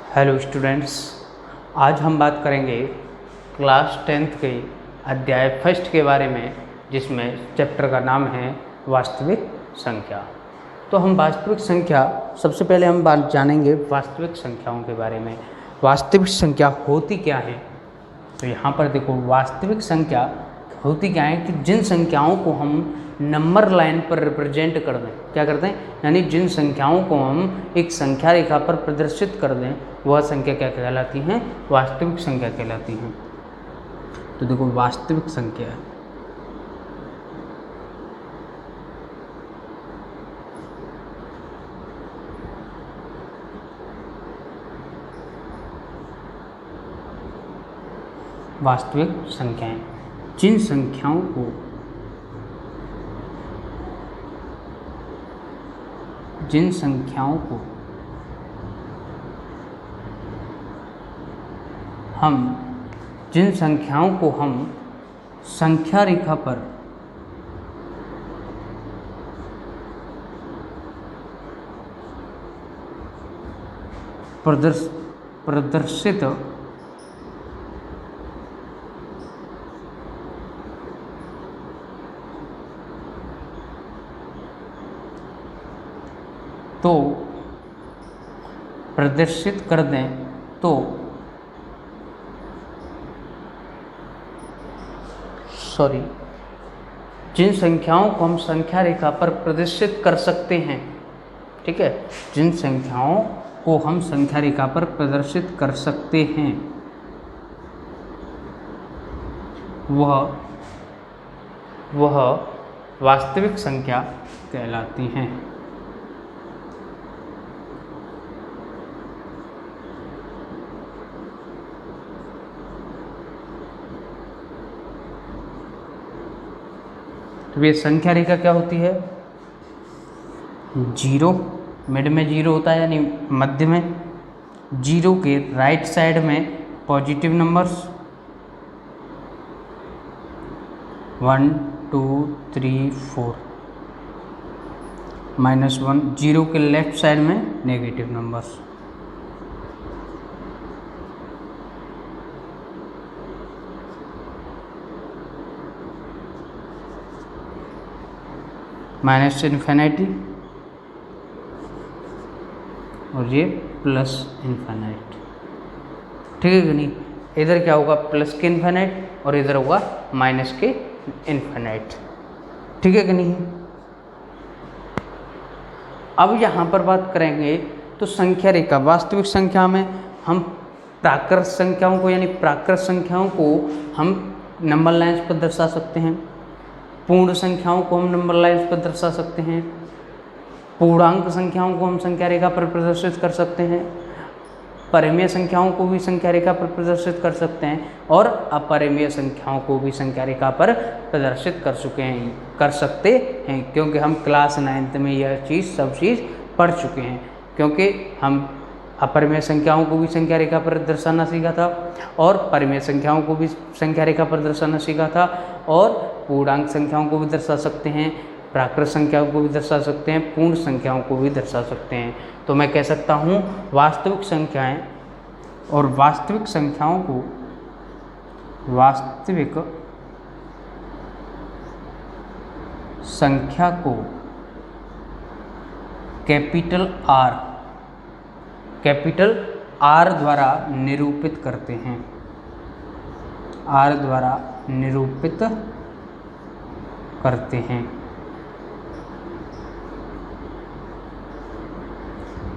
Hello students, आज हम बात करेंगे क्लास 10th के अध्याय फर्स्ट के बारे में, जिसमें चैप्टर का नाम है वास्तविक संख्या। तो हम वास्तविक संख्या, सबसे पहले हम बात जानेंगे वास्तविक संख्याओं के बारे में। वास्तविक संख्या होती क्या है? तो यहाँ पर देखो, वास्तविक संख्या होती क्या है कि जिन संख्याओं को हम नंबर लाइन पर रिप्रेजेंट कर दें, क्या करते हैं, यानी जिन संख्याओं को हम एक संख्या रेखा पर प्रदर्शित कर दें, वह संख्या क्या कहलाती हैं? वास्तविक संख्या कहलाती हैं। तो देखो, वास्तविक संख्या वास्तविक संख्याएं जिन संख्याओं को हम संख्या रेखा पर प्रदर्शित कर दें तो जिन संख्याओं को हम संख्या रेखा पर प्रदर्शित कर सकते हैं, ठीक है, जिन संख्याओं को हम संख्या रेखा पर प्रदर्शित कर सकते हैं वह वास्तविक संख्या कहलाती हैं। तो ये संख्या रेखा क्या होती है? जीरो, मिड में जीरो होता है, यानी मध्य में। जीरो के राइट साइड में पॉजिटिव नंबर्स 1 2 3 4, -1। जीरो के लेफ्ट साइड में नेगेटिव नंबर्स। माइनस इन्फिनिटी और ये प्लस इन्फिनिट, ठीक है कि नहीं? इधर क्या होगा? प्लस के इन्फिनिट और इधर होगा माइनस के इन्फिनिट, ठीक है कि नहीं? अब यहाँ पर बात करेंगे तो संख्या रेखा, वास्तविक संख्या में हम प्राकृत संख्याओं को, यानी प्राकृत संख्याओं को हम नंबर लाइन्स पर दर्शा सकते हैं। पूर्ण संख्याओं को हम नंबर लाइन्स पर दर्शा सकते हैं। पूर्णांक संख्याओं को हम संख्या रेखा पर प्रदर्शित कर सकते हैं। परिमेय संख्याओं को भी संख्या रेखा पर प्रदर्शित कर सकते हैं और अपरिमेय संख्याओं को भी संख्या रेखा पर प्रदर्शित कर सकते हैं, क्योंकि हम क्लास 9th में यह सब चीज़ पढ़ चुके हैं। क्योंकि हम अपरिमेय संख्याओं को भी संख्या रेखा पर दर्शाना सीखा था और परिमेय संख्याओं को भी संख्या रेखा पर दर्शाना सीखा था, और पूर्णांक संख्याओं को भी दर्शा सकते हैं, प्राकृत संख्याओं को भी दर्शा सकते हैं, पूर्ण संख्याओं को भी दर्शा सकते हैं। तो मैं कह सकता हूँ वास्तविक संख्याएं और वास्तविक संख्याओं को वास्तविक संख्या को कैपिटल आर द्वारा निरूपित करते हैं। आर द्वारा निरूपित करते हैं,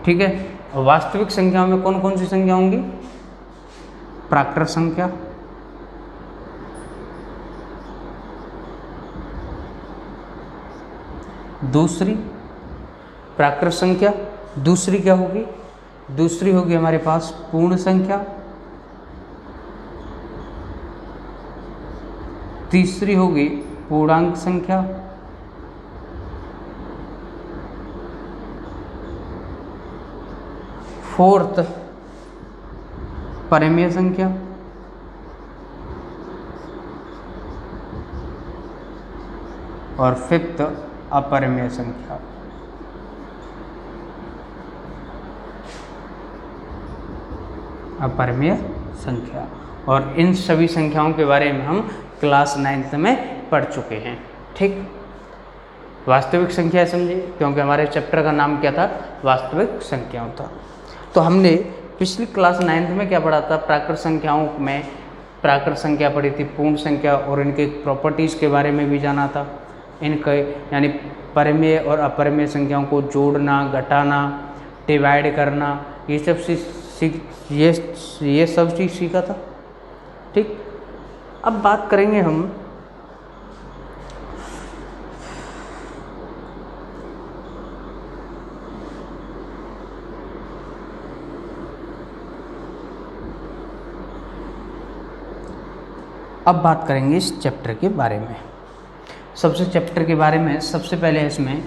ठीक है। वास्तविक संख्याओं में कौन कौन सी संख्या होंगी? प्राकृत संख्या, दूसरी प्राकृत संख्या, दूसरी क्या होगी? दूसरी होगी हमारे पास पूर्ण संख्या, तीसरी होगी पूर्णांक संख्या, फोर्थ परिमेय संख्या, और फिफ्थ अपरिमेय संख्या। अपरिमेय संख्या। और इन सभी संख्याओं के बारे में हम क्लास 9th में पढ़ चुके हैं। ठीक, वास्तविक संख्या समझे, क्योंकि हमारे चैप्टर का नाम क्या था, वास्तविक संख्याओं था। तो हमने पिछली क्लास 9th में क्या पढ़ा था, प्राकृत संख्याओं में प्राकृत संख्या पढ़ी थी, पूर्ण संख्या और इनके प्रॉपर्टीज़ के बारे में भी जाना था। इनके यानी परिमेय और अपरिमेय संख्याओं को जोड़ना, घटाना, डिवाइड करना, ये सब चीज़ सीखा था। ठीक, अब बात करेंगे हम इस चैप्टर के बारे में। चैप्टर के बारे में सबसे पहले इसमें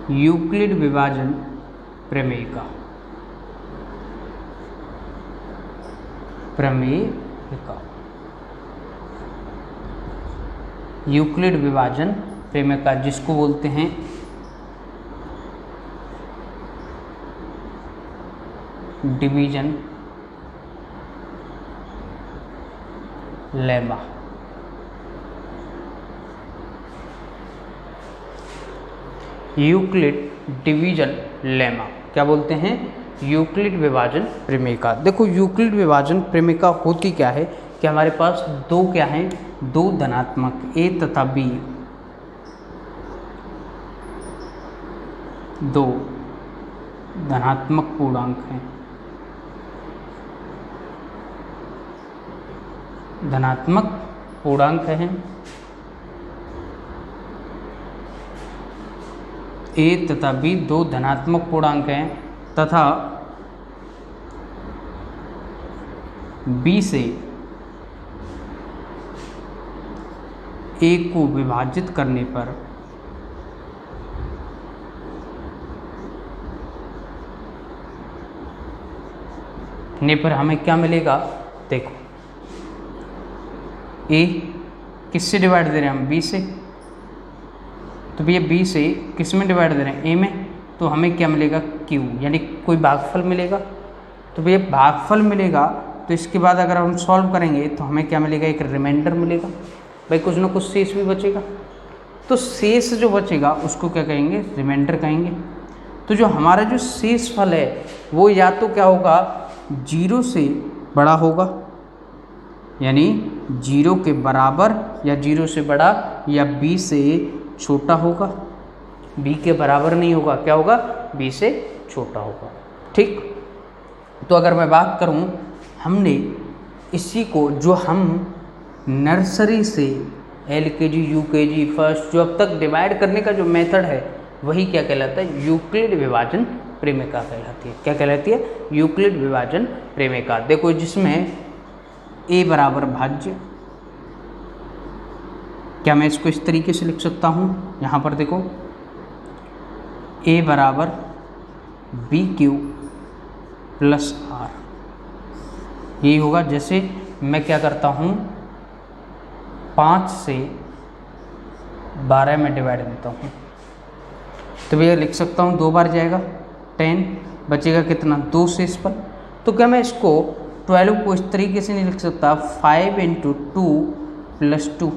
यूक्लिड विभाजन प्रमेय का यूक्लिड विभाजन प्रमेय का, जिसको बोलते हैं division lemma. Euclid division lemma क्या बोलते हैं, यूक्लिड विभाजन प्रमेय का। देखो, यूक्लिड विभाजन प्रमेय का होती क्या है कि हमारे पास दो क्या हैं, दो धनात्मक a तथा b, दो धनात्मक पूर्णांक हैं, धनात्मक पूर्णांक हैं a तथा b, दो धनात्मक पूर्णांक हैं तथा b से a को विभाजित करने पर हमें क्या मिलेगा। देखो, a किससे डिवाइड दे रहे हैं हम, b से, तो भैया b से किस में डिवाइड दे रहे हैं, a में, तो हमें क्या मिलेगा, q, यानी कोई भागफल मिलेगा। तो भैया भागफल मिलेगा, तो इसके बाद अगर हम सॉल्व करेंगे तो हमें क्या मिलेगा, एक रिमाइंडर मिलेगा। भाई कुछ ना कुछ शेष भी बचेगा, तो शेष जो बचेगा उसको क्या कहेंगे, रिमाइंडर कहेंगे। तो जो हमारा जो शेष फल है वो या तो क्या होगा, 0 से बड़ा होगा, यानी 0 के बराबर या 0 से बड़ा, या b से छोटा होगा। b के बराबर नहीं होगा, क्या होगा, b से छोटा होगा। ठीक, तो अगर मैं बात करूं, हमने इसी को जो हम नर्सरी से LKG UKG फर्स्ट जो अब तक डिवाइड करने का जो मेथड है वही क्या कहलाता है, यूक्लिड विभाजन प्रमेयिका कहलाती है। क्या कहलाती है, यूक्लिड विभाजन प्रमेयिका। देखो, जिसमें a बराबर भाज्य, क्या मैं इसको इस तरीके से लिख सकता हूँ, यहाँ पर देखो a बराबर BQ प्लस R, यही होगा। जैसे मैं क्या करता हूँ, 5 से 12 में डिवाइड देता हूँ, तो भैया लिख सकता हूँ 2 बार जाएगा 10, बचेगा कितना, 2 शेष पर। तो क्या मैं इसको 12 को इस तरीके से नहीं लिख सकता, 5 × 2 + 2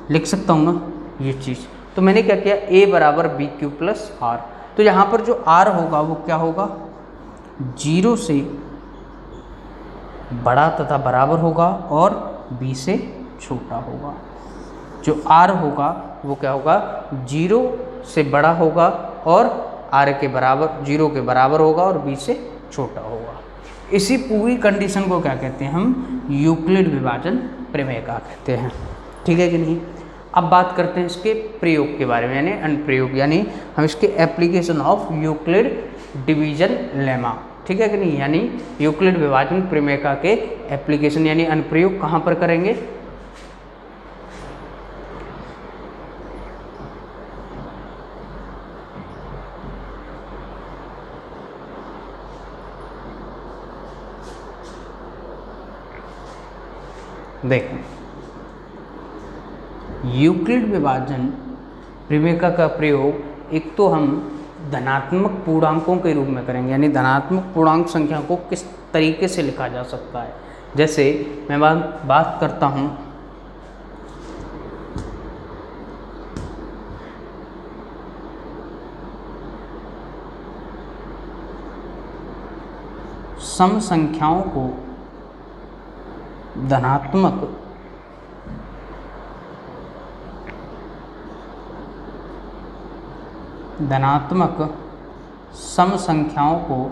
लिख सकता हूँ ना ये चीज़। तो मैंने क्या किया, a बराबर BQ प्लस R, तो यहाँ पर जो R होगा वो क्या होगा, 0 से बड़ा तथा बराबर होगा और b से छोटा होगा। जो r होगा वो क्या होगा, 0 से बड़ा होगा और r के बराबर, 0 के बराबर होगा और b से छोटा होगा। इसी पूरी कंडीशन को क्या कहते हैं हम, यूक्लिड विभाजन प्रमेय का कहते हैं। ठीक है कि नहीं। अब बात करते हैं इसके प्रयोग के बारे में, यानी अनुप्रयोग, यानी हम इसके application of Euclid division lemma. ठीक है कि नहीं, यानी यूक्लिड विभाजन प्रमेयिका के एप्लीकेशन यानी अनुप्रयोग कहाँ पर करेंगे। देखो, यूक्लिड विभाजन प्रमेयिका का प्रयोग एक तो हम धनात्मक पूर्णांकों के रूप में करेंगे, यानी धनात्मक पूर्णांक संख्या को किस तरीके से लिखा जा सकता है। जैसे मैं बात करता हूँ सम संख्याओं को धनात्मक सम संख्याओं को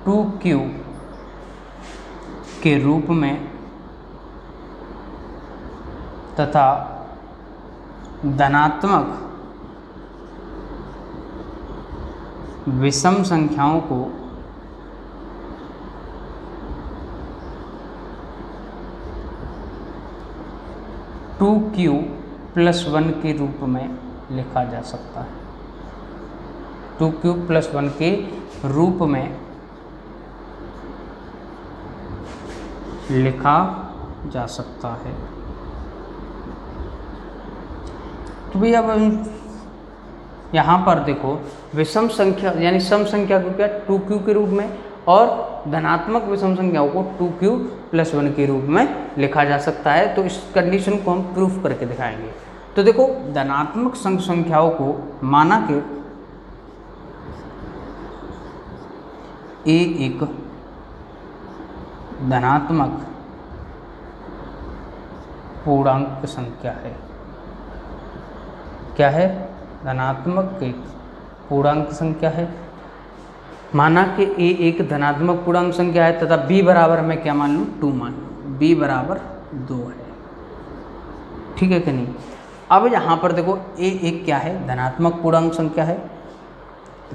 2q के रूप में तथा धनात्मक विषम संख्याओं को 2q+1 के रूप में लिखा जा सकता है। 2q+1 के रूप में लिखा जा सकता है। तो भैया अब यहाँ पर देखो विषम संख्या यानी सम संख्या को क्या 2q के रूप में और धनात्मक विषम संख्याओं को 2q+1 के रूप में लिखा जा सकता है। तो इस कंडीशन को हम प्रूफ करके दिखाएंगे। तो देखो धनात्मक संख्याओं को माना कि a एक धनात्मक पूर्णांक संख्या है। क्या है? धनात्मक एक पूर्णांक संख्या है। माना कि a एक धनात्मक पूर्णांक संख्या है तथा b बराबर मैं क्या मान लूँ 2 मान लूँ, b बराबर 2 है। ठीक है कि नहीं? अब यहाँ पर देखो a एक क्या है धनात्मक पूर्णांक संख्या है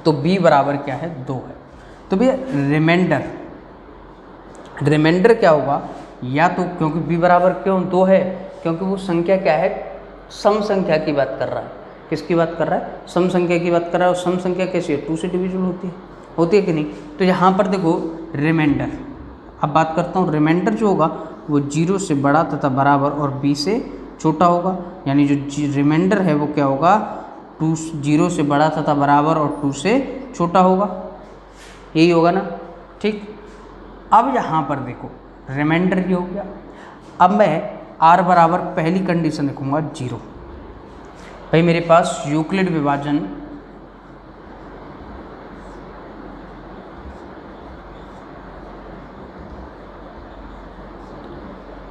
तो b बराबर क्या है 2 है। तो भैया रिमाइंडर क्या होगा, या तो क्योंकि b बराबर क्यों 2 है, क्योंकि वो संख्या क्या है सम संख्या की बात कर रहा है। किसकी बात कर रहा है? सम संख्या की बात कर रहा है। और सम संख्या कैसी है? 2 से डिविजिबल होती है कि नहीं? तो यहाँ पर देखो रिमाइंडर, अब बात करता हूँ रिमाइंडर जो होगा वो 0 से बड़ा तथा बराबर और b से छोटा होगा। यानी जो रिमाइंडर है वो क्या होगा 0 से बड़ा तथा बराबर और 2 से छोटा होगा, यही होगा ना। ठीक, अब यहाँ पर देखो रिमाइंडर ये हो गया। अब मैं r बराबर पहली कंडीशन लिखूँगा 0। भाई मेरे पास यूक्लिड विभाजन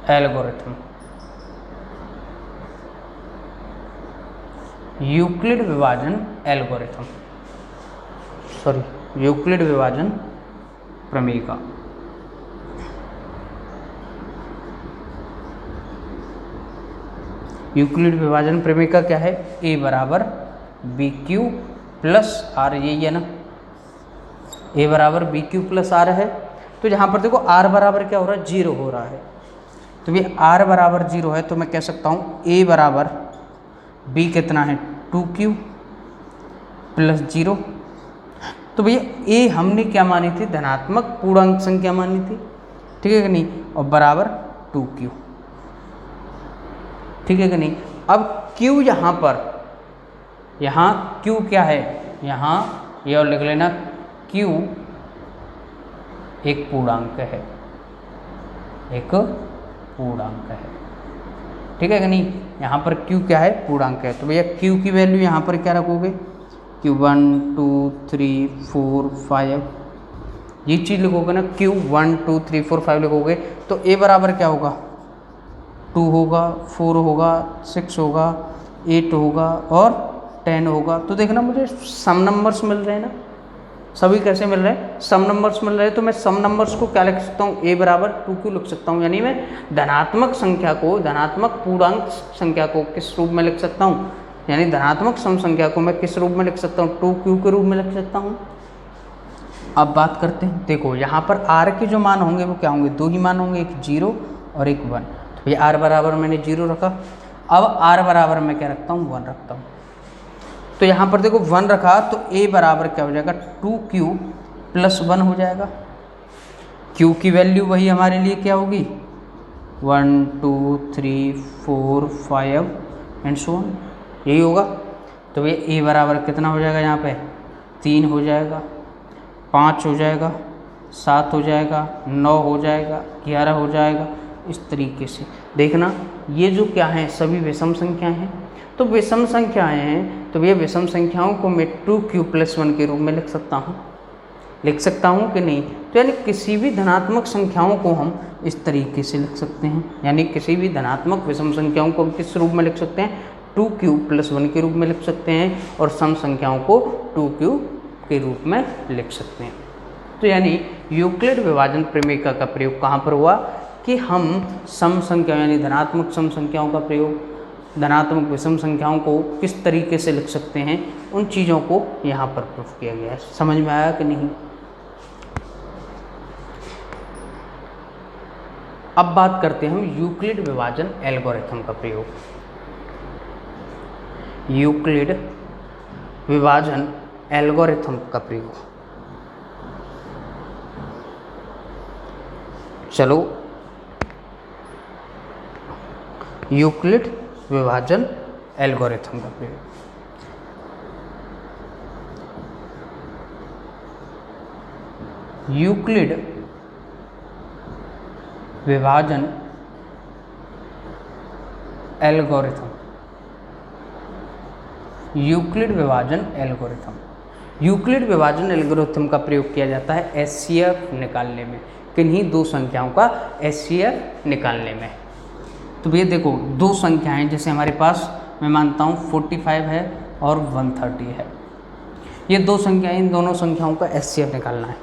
एल्गोरिथम, यूक्लिड विभाजन प्रमेयिका। यूक्लिड विभाजन प्रमेयिका क्या है? a बराबर BQ+R, यही है ना, a बराबर BQ+R है। तो यहाँ पर देखो r बराबर क्या हो रहा है 0 हो रहा है। तो ये r बराबर 0 है तो मैं कह सकता हूँ a बराबर b कितना है 2q+0। तो भैया a हमने क्या मानी थी? धनात्मक पूर्णांक संख्या मानी थी। ठीक है कि नहीं? और बराबर 2q। ठीक है कि नहीं? अब q यहाँ q क्या है? यहाँ ये और लिख लेना q एक पूर्णांक है, ठीक है कि नहीं? यहाँ पर q क्या है? पूर्णांक है। तो भैया q की वैल्यू यहाँ पर क्या रखोगे? q 1 2 3 4 5 ये चीज़ लिखोगे ना, q 1 2 3 4 5 लिखोगे तो a बराबर क्या होगा 2 होगा, 4 होगा, 6 होगा, 8 होगा और 10 होगा। तो देखना मुझे सम नंबर्स मिल रहे हैं ना, सभी कैसे मिल रहे हैं? सम नंबर्स मिल रहे हैं। तो मैं सम नंबर्स को क्या लिख सकता हूँ? a बराबर 2q लिख सकता हूँ। यानी मैं धनात्मक संख्या को, धनात्मक पूर्णांक संख्या को किस रूप में लिख सकता हूँ? यानी धनात्मक सम संख्या को मैं किस रूप में लिख सकता हूँ? 2q के रूप में लिख सकता हूँ। अब बात करते हैं, देखो यहाँ पर r के जो मान होंगे वो क्या होंगे? 2 ही मान होंगे, एक 0 और एक 1। तो ये r बराबर मैंने 0 रखा। अब r बराबर मैं क्या रखता हूँ? 1 रखता हूँ। तो यहाँ पर देखो 1 रखा तो a बराबर क्या हो जाएगा? 2q+1 हो जाएगा। q की वैल्यू वही हमारे लिए क्या होगी? 1 2 3 4 5 एंड सो ऑन, यही होगा। तो ये ए बराबर कितना हो जाएगा, यहाँ पे 3 हो जाएगा, 5 हो जाएगा, 7 हो जाएगा, 9 हो जाएगा, 11 हो जाएगा। इस तरीके से देखना, ये जो क्या है सभी विषम संख्याएं हैं। तो विषम संख्याएं हैं तो ये विषम संख्याओं को मैं 2q+1 के रूप में लिख सकता हूँ कि नहीं। तो यानी किसी भी धनात्मक संख्याओं को हम इस तरीके से लिख सकते हैं, यानी किसी भी धनात्मक विषम संख्याओं को हम किस रूप में लिख सकते हैं, 2q+1 के रूप में लिख सकते हैं, और सम संख्याओं को 2q के रूप में लिख सकते हैं। तो यानी यूक्लिड विभाजन प्रमेय का प्रयोग कहाँ पर हुआ कि हम सम संख्या यानी धनात्मक सम संख्याओं का प्रयोग धनात्मक विषम संख्याओं को किस तरीके से लिख सकते हैं, उन चीज़ों को यहाँ पर प्रूफ किया गया है। समझ में आया कि नहीं। अब बात करते हैं हम यूक्लिड विभाजन एल्गोरिथम का प्रयोग। यूक्लिड विभाजन एल्गोरिथम का प्रयोग, चलो यूक्लिड विभाजन एल्गोरिथम का प्रयोग। यूक्लिड विभाजन एल्गोरिथम, यूक्लिड विभाजन एल्गोरिथम। यूक्लिड विभाजन एल्गोरिथम का प्रयोग किया जाता है एचसीएफ निकालने में। किन्हीं दो संख्याओं का एचसीएफ निकालने में। तो ये देखो, दो संख्याएं जैसे हमारे पास मैं मानता हूँ 45 है और 130 है। ये दो संख्याएं, इन दोनों संख्याओं का एचसीएफ निकालना है।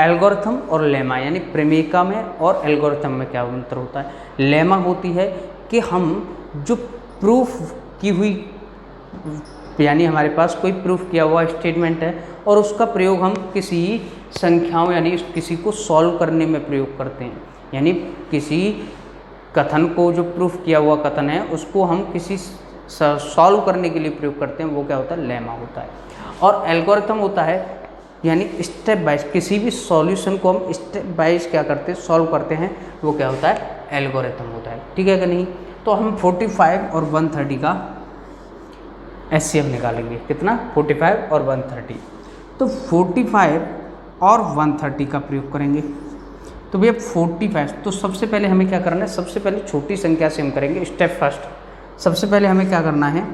एल्गोरिथम और लेमा यानी प्रमेयिका में और एल्गोरिथम में क्या अंतर होता है। लेमा होती है कि हम जो प्रूफ की हुई यानी हमारे पास कोई प्रूफ किया हुआ स्टेटमेंट है और उसका प्रयोग हम किसी संख्याओं यानी किसी को सॉल्व करने में प्रयोग करते हैं। यानी किसी कथन को, जो प्रूफ किया हुआ कथन है, उसको हम किसी सॉल्व करने के लिए प्रयोग करते हैं, वो क्या होता है, लेमा होता है। और एल्गोरिथम होता है यानी स्टेप बाइज, किसी भी सॉल्यूशन को हम स्टेप बाइज क्या करते हैं, सॉल्व करते हैं, वो क्या होता है, एल्गोरिथम होता है। ठीक है कि नहीं। तो हम 45 और 130 का एचसीएफ निकालेंगे। कितना, 45 और 130। तो 45 और 130 का प्रयोग करेंगे। तो भैया 45, तो सबसे पहले हमें क्या करना है, सबसे पहले छोटी संख्या से हम करेंगे स्टेप फर्स्ट। सबसे पहले हमें क्या करना है,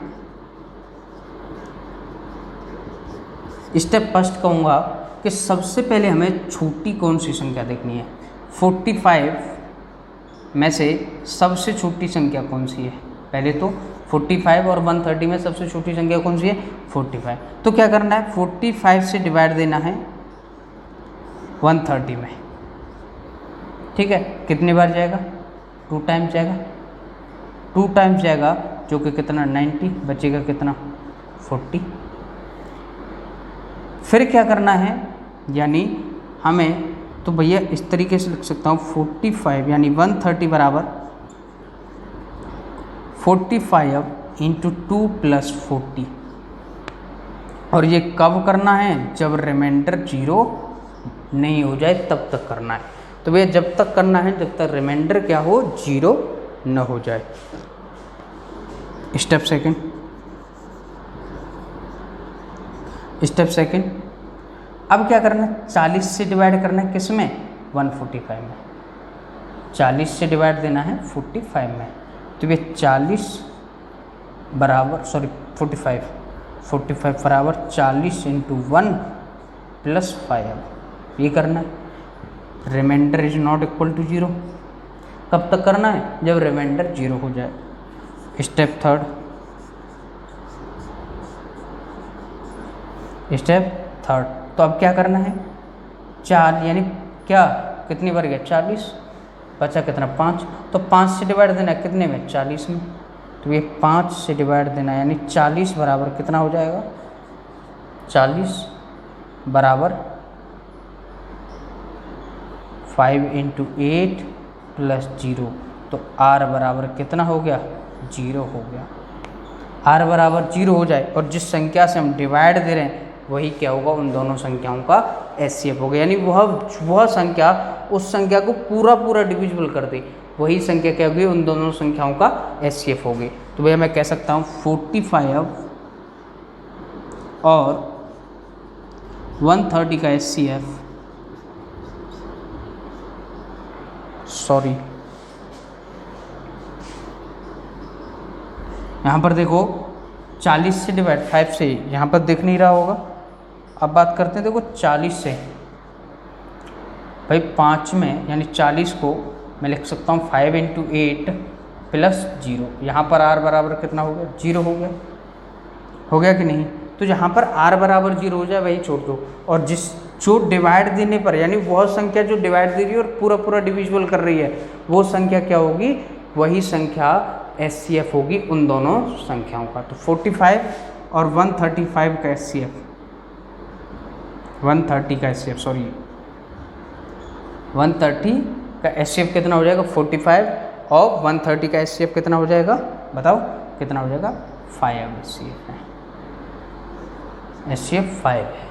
स्टेप फर्स्ट कहूँगा कि सबसे पहले हमें छोटी कौन सी संख्या देखनी है। 45 में से सबसे छोटी संख्या कौन सी है, पहले तो 45 और 130 में सबसे छोटी संख्या कौन सी है, 45। तो क्या करना है, 45 से डिवाइड देना है 130 में। ठीक है, कितनी बार जाएगा, 2 टाइम्स जाएगा, 2 टाइम्स जाएगा, जो कि कितना 90, बचेगा कितना 40। फिर क्या करना है, यानी हमें तो भैया इस तरीके से लिख सकता हूँ 45 यानी 130 बराबर 45 इंटू 2 + 40। और ये कब करना है, जब रिमाइंडर 0 नहीं हो जाए तब तक करना है। तो भैया जब तक करना है जब तक रिमाइंडर क्या हो, 0 न हो जाए। स्टेप सेकंड, स्टेप सेकंड, अब क्या करना है, 40 से डिवाइड करना है, किस में, 145 में। 40 से डिवाइड देना है 45 में। तो ये 40 बराबर 45 बराबर 40 इंटू 1 + 5, ये करना है। Remainder is not equal to 0। कब तक करना है, जब रिमाइंडर 0 हो जाए। स्टेप थर्ड, तो अब क्या करना है, 4 यानी क्या, कितनी बार गया, 40, बचा कितना 5। तो 5 से डिवाइड देना है कितने में, 40 में। तो ये 5 से डिवाइड देना यानी 40 बराबर कितना हो जाएगा, 40 बराबर 5 इंटू 8 + 0। तो r बराबर कितना हो गया, 0 हो गया। r बराबर 0 हो जाए और जिस संख्या से हम डिवाइड दे रहे हैं वही क्या होगा, उन दोनों संख्याओं का एचसीएफ होगा। यानी वह संख्या उस संख्या को पूरा पूरा डिविजिबल कर दे, वही संख्या क्या होगी, उन दोनों संख्याओं का एचसीएफ होगी। तो भैया मैं कह सकता हूँ 45 और 130 का एचसीएफ, सॉरी यहाँ पर देखो 40 से डिवाइड 5 से, यहाँ पर दिख नहीं रहा होगा। अब बात करते हैं, देखो 40 से भाई 5 में यानी 40 को मैं लिख सकता हूँ 5 × 8 + 0। यहाँ पर r बराबर कितना हो गया, 0 हो गया कि नहीं। तो जहाँ पर r बराबर 0 हो जाए वही छोड़ दो, और जो डिवाइड देने पर यानी वह संख्या जो डिवाइड दे रही है और पूरा पूरा डिविजिबल कर रही है, वो संख्या क्या होगी, वही संख्या एचसीएफ होगी उन दोनों संख्याओं का। तो 45 और 135 का एचसीएफ, 130 का एचसीएफ, सॉरी 130 का एचसीएफ कितना हो जाएगा, 45, और 130 का एचसीएफ कितना हो जाएगा, बताओ कितना हो जाएगा, 5 एचसीएफ है, एचसीएफ 5 है,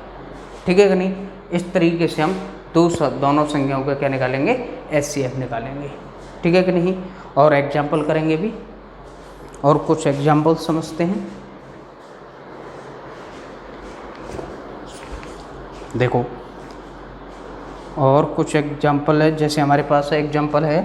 ठीक है कि नहीं। इस तरीके से हम दोनों संख्याओं का क्या निकालेंगे, एचसीएफ निकालेंगे, ठीक है कि नहीं। और एग्जाम्पल करेंगे भी, और कुछ एग्जाम्पल समझते हैं। देखो और कुछ एग्जाम्पल है, जैसे हमारे पास एग्जाम्पल है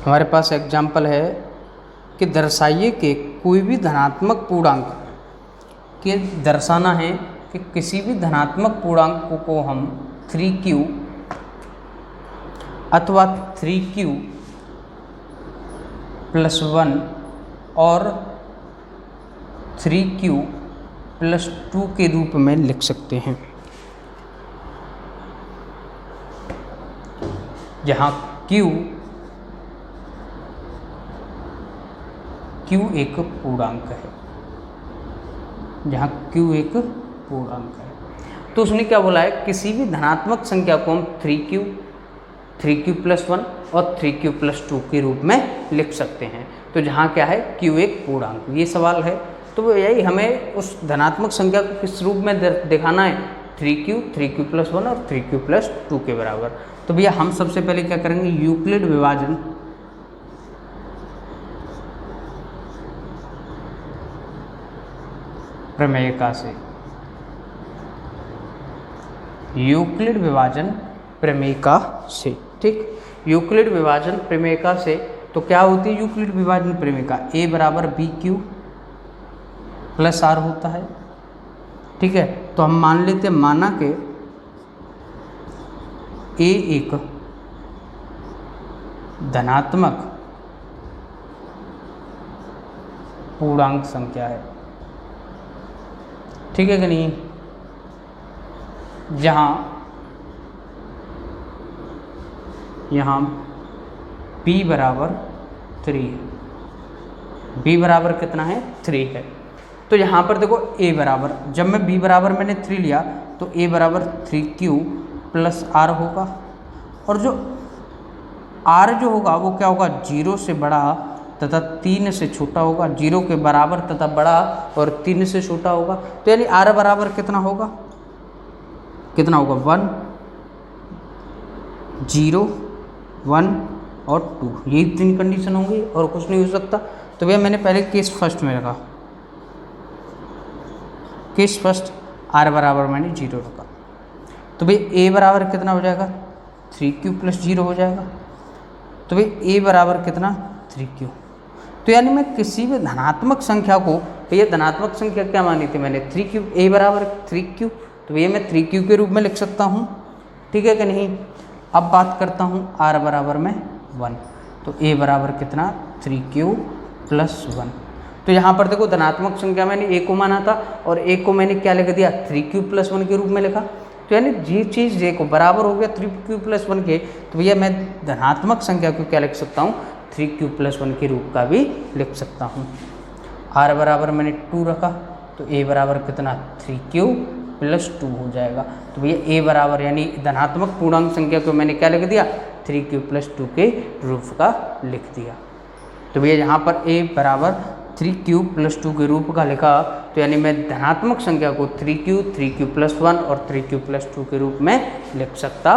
हमारे पास एग्जाम्पल है कि दर्शाइए कि कोई भी धनात्मक पूर्णांक के दर्शाना है कि किसी भी धनात्मक पूर्णांक को हम 3q अथवा 3q + 1 और 3q + 2 के रूप में लिख सकते हैं, जहाँ q एक पूर्णांक है, जहाँ q एक पूर्णांक है। तो उसने क्या बोला है, किसी भी धनात्मक संख्या को हम 3q + 1 और 3q + 2 के रूप में लिख सकते हैं। तो जहाँ क्या है, q एक पूर्णांक, ये सवाल है। तो यही हमें उस धनात्मक संख्या को किस रूप में दिखाना है, 3q + 1 और 3q + 2 के बराबर। तो भैया हम सबसे पहले क्या करेंगे, यूक्लिड विभाजन प्रमेयिका से, यूक्लिड विभाजन प्रमेयिका से, ठीक। यूक्लिड विभाजन प्रमेयिका से तो क्या होती है यूक्लिड विभाजन प्रमेयिका, a = bq + r होता है, ठीक है। तो हम मान लेते हैं, माना कि a एक धनात्मक पूर्णांक संख्या है, ठीक है कि नहीं, जहाँ यहाँ b = 3 है, b बराबर कितना है, 3 है। तो यहाँ पर देखो a बराबर, जब मैं b बराबर मैंने 3 लिया तो a = 3q + r होगा, और जो r जो होगा वो क्या होगा, 0 से बड़ा तथा 3 से छोटा होगा, 0 के बराबर तथा बड़ा और 3 से छोटा होगा। तो यानी r बराबर कितना होगा, 1, 0, 1 और 2, यही 3 कंडीशन होंगी और कुछ नहीं हो सकता। तो भैया मैंने पहले केस फर्स्ट में रखा, केस फर्स्ट r बराबर मैंने 0 रखा। तो भाई a बराबर कितना हो जाएगा, 3q + 0 हो जाएगा। तो भाई a बराबर कितना, 3q। तो यानी मैं किसी भी धनात्मक संख्या को, भैया धनात्मक संख्या क्या मानी थी मैंने, 3q, a = 3q, तो भैया मैं 3q के रूप में लिख सकता हूँ, ठीक है कि नहीं। अब बात करता हूँ r बराबर में 1, तो a बराबर कितना, 3q + 1। तो यहाँ पर देखो धनात्मक संख्या मैंने a को माना था और a को मैंने क्या लिख दिया, 3q + 1 के रूप में लिखा। तो यानी ये चीज़ j को बराबर हो गया 3q + 1 के, तो भैया मैं धनात्मक संख्या को क्या लिख सकता हूँ, 3q + 1 के रूप का भी लिख सकता हूँ। r बराबर मैंने 2 रखा, तो a बराबर कितना, 3q + 2 हो जाएगा। तो भैया a बराबर यानी धनात्मक पूर्णांक संख्या को मैंने क्या लिख दिया, 3q+2 के रूप का लिख दिया। तो भैया यहाँ पर a बराबर 3q+2 के रूप का लिखा, तो यानी मैं धनात्मक संख्या को 3q, 3q+1 और 3q+2 के रूप में लिख सकता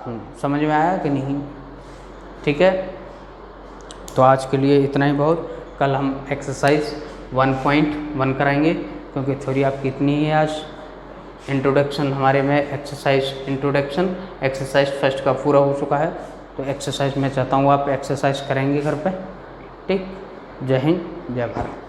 हूँ। समझ में आया कि नहीं? ठीक है, तो आज के लिए इतना ही बहुत। कल हम एक्सरसाइज 1.1 कराएंगे, क्योंकि थ्योरी आपकी इतनी ही है आज। इंट्रोडक्शन हमारे में एक्सरसाइज फर्स्ट का पूरा हो चुका है। तो एक्सरसाइज मैं चाहता हूँ आप एक्सरसाइज करेंगे घर पे। ठीक, जय हिंद, जय भारत।